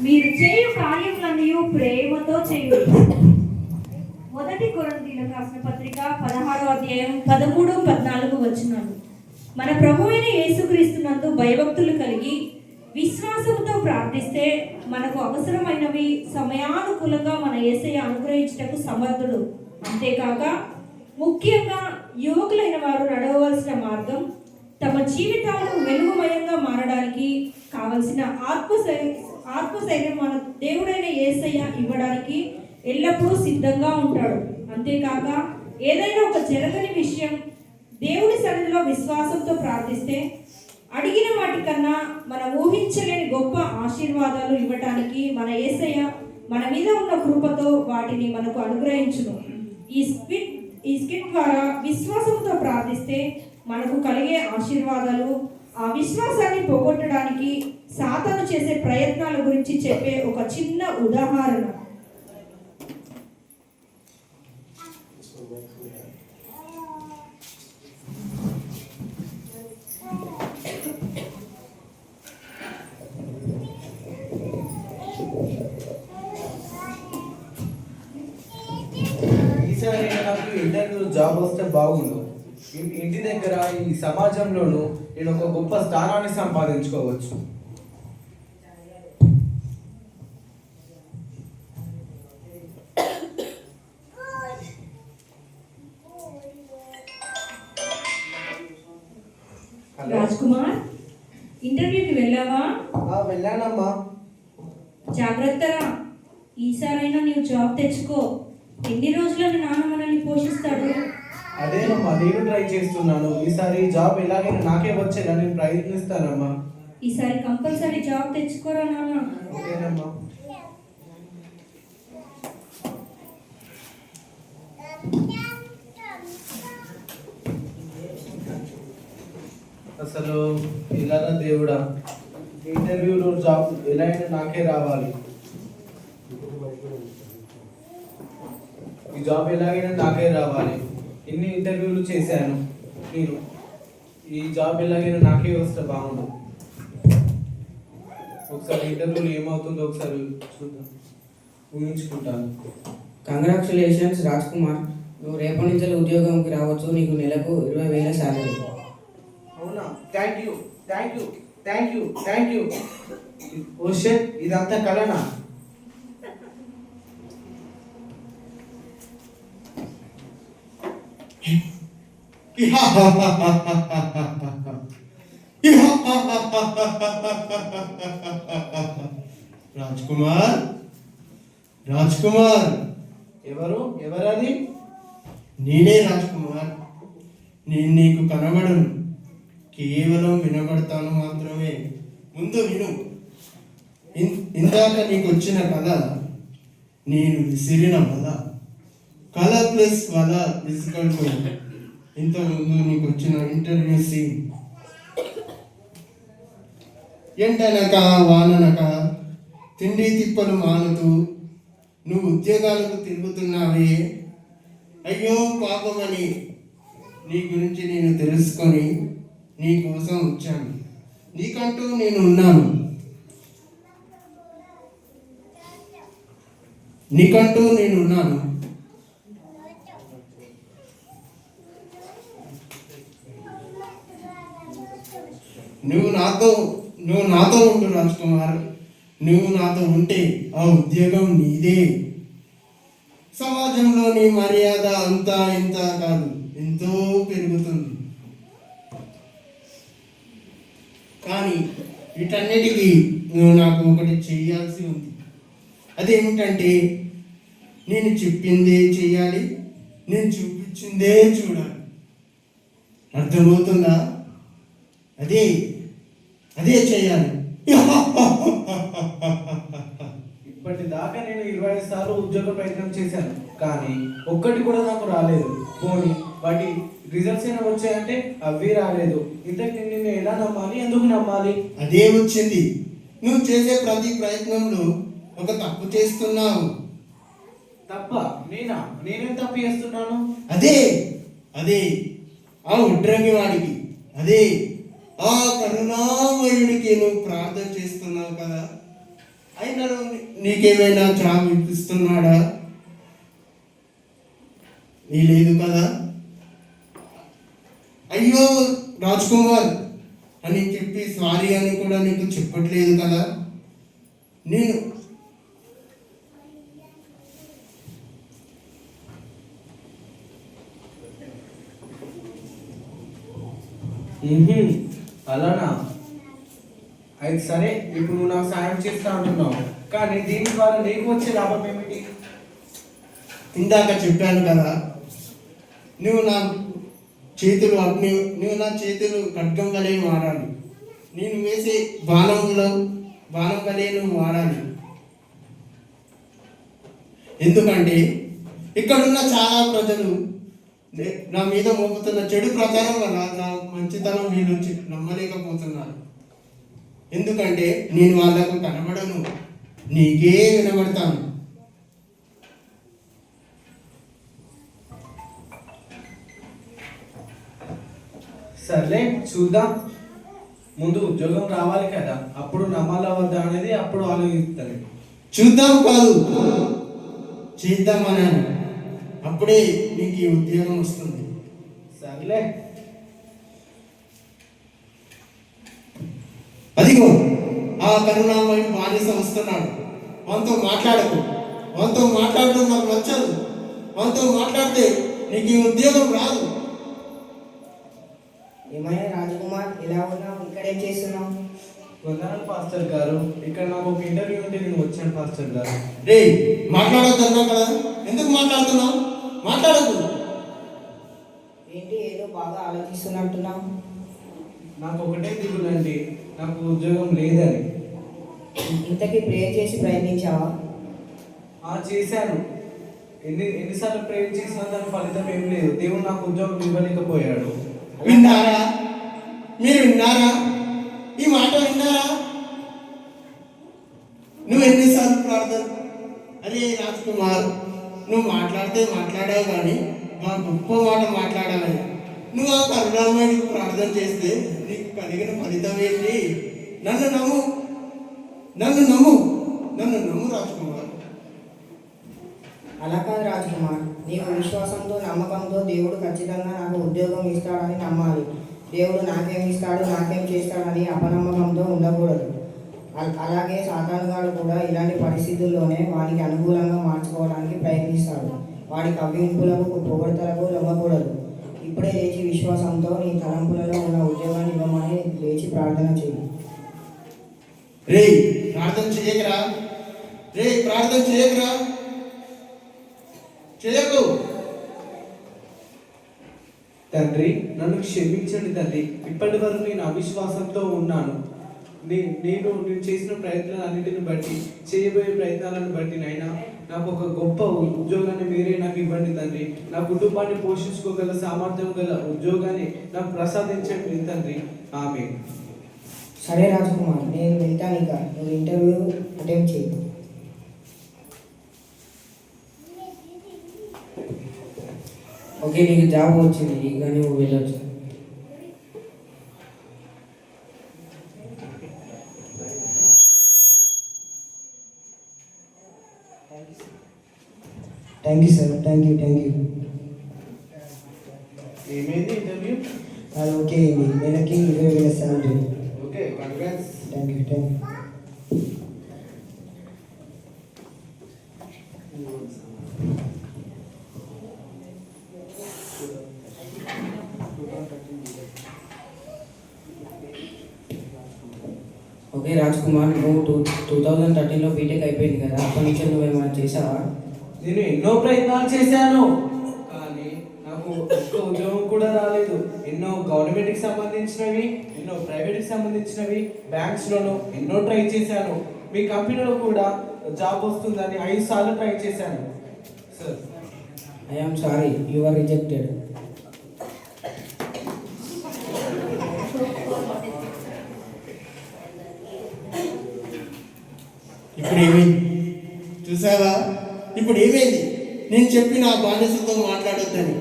మీరు చేయు కార్యములన్నీ ప్రేమతో చేయుడి. మొదటి కొరింథీయులకు రాసిన పత్రిక 16వ అధ్యాయం 13-14 వచనాలు. మన ప్రభువైన యేసుక్రీస్తునందు భయభక్తులు కలిగి విశ్వాసంతో ప్రార్థిస్తే మనకు అవసరమైనవి సమయానుకూలంగా మన యేసయ్య అనుగ్రహించుటకు సమర్థుడు. అంతేకాక ముఖ్యంగా యువకులైన వారు నడవవలసిన మార్గం, తమ జీవితాలను వెలుగుమయంగా మారడానికి కావలసిన ఆత్మశైర్యం మన దేవుడైన యేసయ్య ఇవ్వడానికి ఎల్లప్పుడూ సిద్ధంగా ఉంటాడు. అంతేకాక ఏదైనా ఒక జరగని విషయం దేవుడి సన్నిధిలో విశ్వాసంతో ప్రార్థిస్తే అడిగిన వాటికన్నా మనం ఊహించలేని గొప్ప ఆశీర్వాదాలు ఇవ్వటానికి మన యేసయ్య మన మీద ఉన్న కృపతో వాటిని మనకు అనుగ్రహించును. ఈ స్కిట్ ద్వారా విశ్వాసంతో ప్రార్థిస్తే మనకు కలిగే ఆశీర్వాదాలు, ఆ విశ్వాసాన్ని పోగొట్టడానికి సాతాను చేసే ప్రయత్నాల గురించి చెప్పే ఒక చిన్న ఉదాహరణ. ఈసారి నాకు ఇంటర్వ్యూ జాబ్ వస్తే బాగుండు. ఇంటి దగ్గర ఈ సమాజంలోనూ నేను ఒక గొప్ప స్థానాన్ని సంపాదించుకోవచ్చు. రాజ్ కుమార్, ఇంటర్వ్యూకి వెళ్ళావా? వెళ్ళానమ్మా. జాగ్రత్తరా, ఈసారైనా నీవు జాబ్ తెచ్చుకో. ఎన్ని రోజులను నాన్న మనల్ని పోషిస్తాడు? అదేనమ్మా, నేను ట్రై చేస్తున్నాను. ఈసారి జాబ్ ఎలాగైనా నాకే వచ్చేలా నేను ప్రయత్నిస్తానమ్మా. ఈసారి కంపల్సరీ జాబ్ తెచ్చుకోరా నాన్న. ఓకేనమ్మా. అసలు ఇలాగా దేవుడా, ఇంటర్వ్యూలో జాబ్ ఎలా అయినా నాకే రావాలి. ఈ జాబ్ ఎలాగైనా నాకే రావాలి. ఎన్ని ఇంటర్వ్యూలు చేశాను నేను. ఈ జాబ్ ఎలాగైనా నాకే వస్తే బాగుండు. ఒకసారి ఇంటర్వ్యూలు ఏమవుతుందో ఒకసారి చూద్దాం, ఊహించుకుంటాను. కంగ్రాచులేషన్స్ రాజ్ కుమార్, నువ్వు రేపటి నుంచి ఉద్యోగంకి రావచ్చు. నీకు నెలకు 20,000 శాలరీ. అవునా? Thank you, thank you, thank you, thank you. Oh shit, ఇదంతా కలనా? రాజ్ కుమార్, రాజ్ కుమార్. ఎవరది? నేనే రాజ్ కుమార్. నేను నీకు కనబడను, కేవలం వినబడతాను మాత్రమే. ముందు విను. ఇందాక నీకు వచ్చిన కళ నేను విసిరిన వల. కళ ప్లస్ వల ఫిజికల్. ఇంతకుముందు నీకు వచ్చిన ఇంటర్వ్యూ సీన్. ఎండనక వాననక తిండి తిప్పలు మానుతూ నువ్వు ఉద్యోగాలకు తిరుగుతున్నావే. అయ్యో పాపమని నీ గురించి నేను తెలుసుకొని నీ కోసం వచ్చాను. నీకంటూ నేను ఉన్నాను. నువ్వు నాతో ఉండు రాజ్ కుమార్. నువ్వు నాతో ఉంటే ఆ ఉద్యోగం నీదే. సమాజంలో నీ మర్యాద అంతా ఇంత కాదు, ఎంతో పెరుగుతుంది. కానీ వీటన్నిటికీ నువ్వు నాకు ఒకటి చేయాల్సి ఉంది. అదేమిటంటే, నేను చెప్పిందే చేయాలి, నేను చూపించిందే చూడాలి. అర్థమవుతుందా? అదే చేయాలి. ఇప్పటిదాకా నేను 25 సార్లు ఉద్యోగ ప్రయత్నం చేశాను, కానీ ఒక్కటి కూడా నాకు రాలేదు. పోనీ వాటి రిజల్ట్స్ అయినా వచ్చాయంటే అవి రాలేదు. ఇంతకు నిన్ను ఎలా నమ్మాలి, ఎందుకు నమ్మాలి? అదే వచ్చింది. నువ్వు చేసే ప్రతి ప్రయత్నంలో ఒక తప్పు చేస్తున్నావు. తప్ప? నేనేం తప్పు చేస్తున్నాను? అదే ఆ ఉడ్రంగి వాడికి, అదే ఆ కరుణామయుడికి నువ్వు ప్రార్థన చేస్తున్నావు కదా, అయినా నీకేమైనా జాబ్ ఇప్పిస్తున్నాడా? నీ లేదు కదా. అయ్యో రాజ్ కుమార్ అని చెప్పి సారీ అని కూడా నీకు చెప్పట్లేదు కదా. నేను అలానా? అయితే సరే, ఇప్పుడు నువ్వు నాకు సాయం చేస్తా అంటున్నావు, కానీ దీని ద్వారా నీకు వచ్చే లాభం ఏమిటి? ఇందాక చెప్పాను కదా, నువ్వు నా చేతులు నువ్వు నా చేతులు ఖడ్గం వలె మారాలి. నేను వేసే బాణం వలె నువ్వు మారాలి. ఎందుకంటే ఇక్కడున్న చాలా ప్రజలు నా మీద మోపుతున్న చెడు ప్రచారం వల్ల నా మంచితనం వీళ్ళు నమ్మలేకపోతున్నారు. ఎందుకంటే నేను వాళ్ళకు కనబడను, నీకే వినబడతాను. సర్లే, చూద్దాం. ముందు ఉద్యోగం రావాలి కదా, అప్పుడు నమ్మాలా వద్దా అనేది అప్పుడు ఆలోచిస్తాను. చూద్దాం కాదు, చేద్దామన్నాను. అప్పుడే నీకు ఈ ఉద్యోగం వస్తుంది. సర్లే. అదిగో ఆ కరుణామయ బానిస వస్తున్నాడు. మనతో మాట్లాడకు. మనతో మాట్లాడడం నాకు నచ్చదు. మనతో మాట్లాడితే నీకు ఈ ఉద్యోగం రాదు. ఏమైనా రాజకుమార్, ఎలా ఉన్నావు? ఇక్కడేం చేస్తున్నావు? వందనాలు పాస్టర్ గారు. ఇక్కడ నాకు ఒక ఇంటర్వ్యూ ఉంటే నేను వచ్చాను పాస్టర్ గారు. రే, మాట్లాడొద్దన్నా కదా, ఎందుకు మాట్లాడుతున్నావు? మాట్లాడకు. ఏంటి, ఏదో బాగా ఆలోచిస్తున్నట్టున్నావు? నాకు ఒకటే దిగులండి, నాకు ఉద్యోగం లేదని. ఇంతకీ ప్రేయర్ చేసి ప్రయత్నించావా? చేశాను. ఎన్నిసార్లు ప్రేయర్ చేసినా దాని ఫలితం ఏం లేదు. దేవుడు నాకు ఉద్యోగం ఇవ్వలేకపోయాడు. విన్నారా? మీరు విన్నారా? ఈ మాట విన్నారా? నువ్వు ఎన్నిసార్లు ప్రార్థన? అరే రాజ్ కుమార్, నువ్వు మాట్లాడావు కానీ మా గొప్ప మాట మాట్లాడాలి. నువ్వు ఆ కరుణామయుడికి ప్రార్థన చేస్తే నీకు కలిగిన ఫలితం ఏంటి? నన్ను నమ్ము రాజ్ కుమార్. అలా కాదు రాజకుమార్, నీవు విశ్వాసంతో నమ్మకంతో దేవుడు ఖచ్చితంగా నాకు ఉద్యోగం ఇస్తాడని నమ్మాలి. దేవుడు నాకేం ఇస్తాడు, నాకేం చేస్తాడని అపనమ్మకంతో ఉండకూడదు. అలాగే సాతానుగాడు కూడా ఇలాంటి పరిస్థితుల్లోనే వానికి అనుకూలంగా మార్చుకోవడానికి ప్రయత్నిస్తాడు. వాడి కవ్వింపులకు పొగడతలకు లొంగకూడదు. ఇప్పుడే లేచి విశ్వాసంతో నీ తలంపులలో ఉన్న ఉద్యోగాన్ని ఇవ్వమని లేచి ప్రార్థన చేయి. రే ప్రార్థన చేయకరా చేయకు. తండ్రి, నన్ను క్షమించండి తండ్రి. ఇప్పటి వరకు నేను అవిశ్వాసంతో ఉన్నాను. నేను చేసిన ప్రయత్నాలన్నింటిని బట్టి, చేయబోయే ప్రయత్నాలను బట్టి నైనా నాకు ఒక గొప్ప ఉద్యోగాన్ని మీరే నాకు ఇవ్వండి తండ్రి. నా కుటుంబాన్ని పోషించుకోగల సామర్థ్యం గల ఉద్యోగాన్ని నాకు ప్రసాదించండి తండ్రి. ఆమేన్. సరే రాజకుమార్, నేను వెళ్తాను. ఇక నువ్వు ఇంటర్వ్యూ అటెంప్ట్ చేయి. ఓకే, నీకు జాబ్ వచ్చింది, ఇక నువ్వు వెళ్ళొచ్చు. Thank you sir, thank you. ఏమైంది ఇంటర్వ్యూ? అది ఓకే అయింది. నెలకి 20,000 salary. Okay, congrats. Thank you. Okay Raj Kumar, నువ్వు 2013లో బీటెక్ అయిపోయింది కదా, అప్పటి నుంచి నువ్వేమైనా చేసావా? నేను ఎన్నో ప్రయత్నాలు చేశాను, కానీ నాకు ఒక్క ఉద్యోగం కూడా రాలేదు. ఎన్నో గవర్నమెంట్కి సంబంధించినవి, ఎన్నో ప్రైవేట్కి సంబంధించినవి, బ్యాంక్స్లోనూ ఎన్నో ట్రై చేశాను. మీ కంపెనీలో కూడా జాబ్ వస్తుందని 5 సార్లు ట్రై చేశాను sir. I am sorry, you are rejected. ఇప్పుడు ఏమైంది చూసావా? ఇప్పుడు ఏమైంది? నేను చెప్పి నా బానిసతో మాట్లాడొద్దని,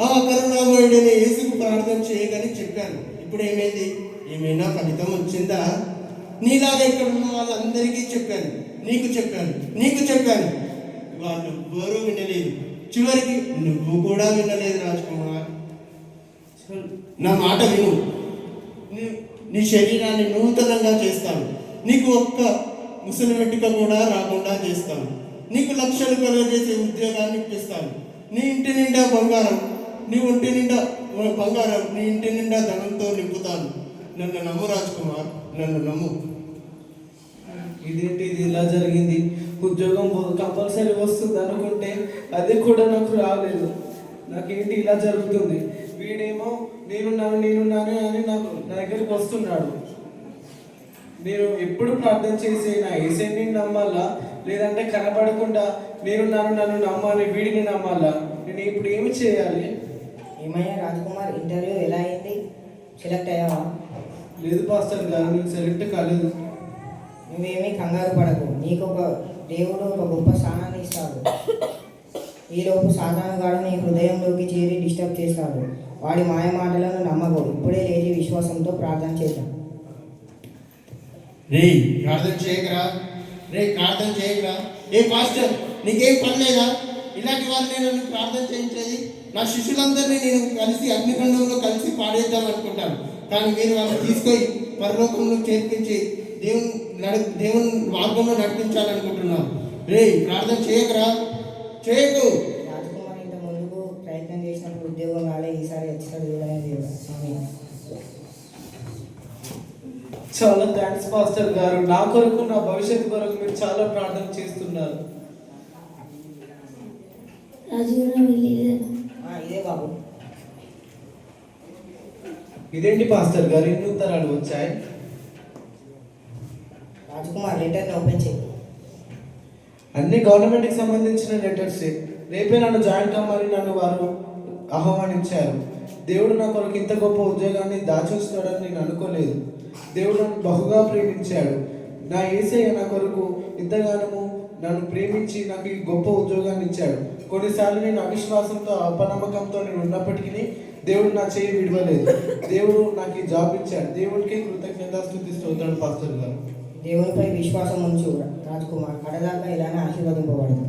ఆ కరుణామయుడిని యేసుకు ప్రార్థన చేయగని చెప్పాను. ఇప్పుడు ఏమైంది? ఏమైనా ఫలితం వచ్చిందా? నీలాగా ఇక్కడ ఉన్న వాళ్ళందరికీ చెప్పాను, నీకు చెప్పాను. వాళ్ళు ఎవరూ వినలేదు. చివరికి నువ్వు కూడా వినలేదు రాజ్ కుమార్. నా మాట విను. నీ శరీరాన్ని నూతనంగా చేస్తాను. నీకు ఒక్క ముసలి వెంట్రుక కూడా రాకుండా చేస్తాను. నీకు లక్షలు కలుగజేసే ఉద్యోగాన్ని ఇప్పిస్తాను. నీ ఇంటి నిండా బంగారం, నీ ఒంటి నిండా బంగారం, నీ ఇంటి నిండా ధనంతో నింపుతాను. నన్ను నమ్ము రాజ్ కుమార్, నన్ను నమ్ము. ఇదేంటి ఇది ఇలా జరిగింది? ఉద్యోగం కంపల్సరీ వస్తుంది అనుకుంటే అది కూడా నాకు రాలేదు. నాకేంటి ఇలా జరుగుతుంది? వీడేమో నేనున్నాను అని నా దగ్గరికి వస్తున్నాడు. నేను ఎప్పుడు ప్రార్థన చేసి నా ఏసైని నమ్మాలా, లేదంటే కనబడకుండా నన్ను నమ్మాలి, వీడిని నమ్మాలా? నేను ఇప్పుడు ఏమి చేయాలి? ఏమయ్యా రాజ్ కుమార్, ఇంటర్వ్యూ ఎలా అయింది? సెలెక్ట్ అయ్యావా? లేదు పాస్టర్ గారు, నేను సెలెక్ట్ కాలేదు. నువ్వేమీ కంగారు పడకు. నీకు దేవుడు ఒక గొప్ప స్థానాన్ని ఇస్తాడు. ఈలోపు సాతానుగాడు నీ హృదయంలోకి చేరి డిస్టర్బ్ చేస్తాడు. వాడి మాయ మాటలను నమ్మకు. ఇప్పుడే లేచి విశ్వాసంతో ప్రార్థన చేద్దాం. ప్రార్థన చేయకరా. ఏ పాస్టర్, నీకేం పని లేదా? ఇలాంటి వాళ్ళు నేను ప్రార్థన చేయించేది. నా శిష్యులందరినీ నేను కలిసి అగ్నిగుండంలో కలిసి పాడేద్దాం అనుకుంటాను. కానీ మీరు వాళ్ళని తీసుకొని పరలోకంలో చేర్పించి దేవుని మార్గంలో నడిపించాలనుకుంటున్నాను. ప్రార్థన చేయకు. రాజకుమార్ ఇంత ముందుకు ప్రయత్నం చేసినప్పుడు ఉద్యోగం రాలే. ఈసారి ఖచ్చితంగా దేవుడనే దేవుడు. చాలా థ్యాంక్స్ పాస్టర్ గారు. నా కొరకు, నా భవిష్యత్తు కొరకు మీరు చాలా ప్రార్థన చేస్తున్నారు. ఇదే బాబు. ఇదేంటి పాస్టర్ గారు, ఇన్ని ఉత్తరాలు వచ్చాయి? రాజకుమార్, లెటర్ని ఓపెన్ చేయి. అన్ని గవర్నమెంట్కి సంబంధించిన లెటర్స్. రేపే నన్ను జాయిన్ కమ్మని నన్ను వారు ఆహ్వానించారు. దేవుడు నా కొరకు ఇంత గొప్ప ఉద్యోగాన్ని దాచొస్తాడని నేను అనుకోలేదు. దేవుడు నన్ను బహుగా ప్రేమించాడు. నా యేసయ్య నా కొరకు ఇంతగానము నన్ను ప్రేమించి నాకు ఈ గొప్ప ఉద్యోగాన్ని ఇచ్చాడు. కొన్నిసార్లు నేను అవిశ్వాసంతో, అపనమ్మకంతో నేను ఉన్నప్పటికీ దేవుడు నా చేయి విడవలేదు. దేవుడు నాకు ఈ జాబ్ ఇచ్చాడు. దేవుడికి కృతజ్ఞతాస్తుతి స్తోత్రాలు పాస్టర్ గారు. దేవునిపై విశ్వాసం ఉంచు రాజకుమార్. కడదాకా ఇలానే ఆశీర్వదింపబడదు.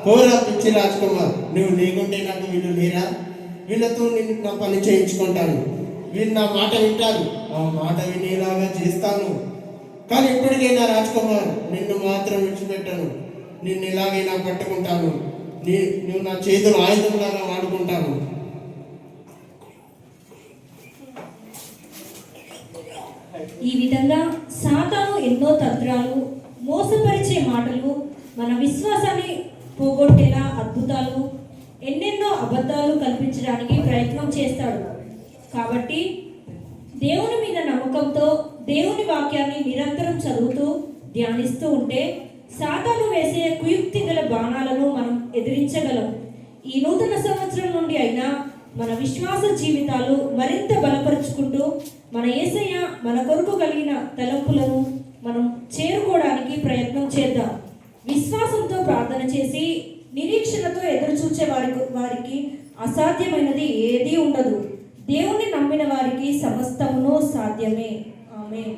పోరా పిచ్చి రాజకుమార్, నువ్వు లేకుంటే నాకు వీళ్ళు లేరా? వీళ్ళతో నేను నా పని చేయించుకుంటాను. వీళ్ళు నా మాట వింటారు, ఆ మాట వినేలాగా చేస్తాను. కానీ ఎప్పటికైనా రాజకుమార్, నిన్ను మాత్రం విడిచిపెట్టను. నిన్ను ఎలాగైనా పట్టుకుంటాను. నువ్వు నా చేతులు ఆయుధంలాగా వాడుకుంటాను. ఈ విధంగా సాతాను ఎన్నో తంత్రాలు, మోసపరిచే మాటలు, మన విశ్వాసాన్ని పోగొట్టేలా అద్భుతాలు, ఎన్నెన్నో అబద్ధాలు కల్పించడానికి ప్రయత్నం చేస్తాడు. కాబట్టి దేవుని మీద నమ్మకంతో దేవుని వాక్యాన్ని నిరంతరం చదువుతూ ధ్యానిస్తూ ఉంటే సాతాను వేసే కుయుక్తి గల బాణాలను మనం ఎదిరించగలం. ఈ నూతన సంవత్సరం నుండి అయినా మన విశ్వాస జీవితాలు మరింత బలపరుచుకుంటూ మన యేసయ్య మన కొరకు కలిగిన తలంపులను మనం చేరుకోవడానికి ప్రయత్నం చేద్దాం. విశ్వాసంతో ప్రార్థన చేసి నిరీక్షణతో ఎదురు చూచే వారికి అసాధ్యమైనది ఏదీ ఉండదు. దేవుణ్ణి నమ్మిన వారికి సమస్తమును సాధ్యమే. ఆమేన్.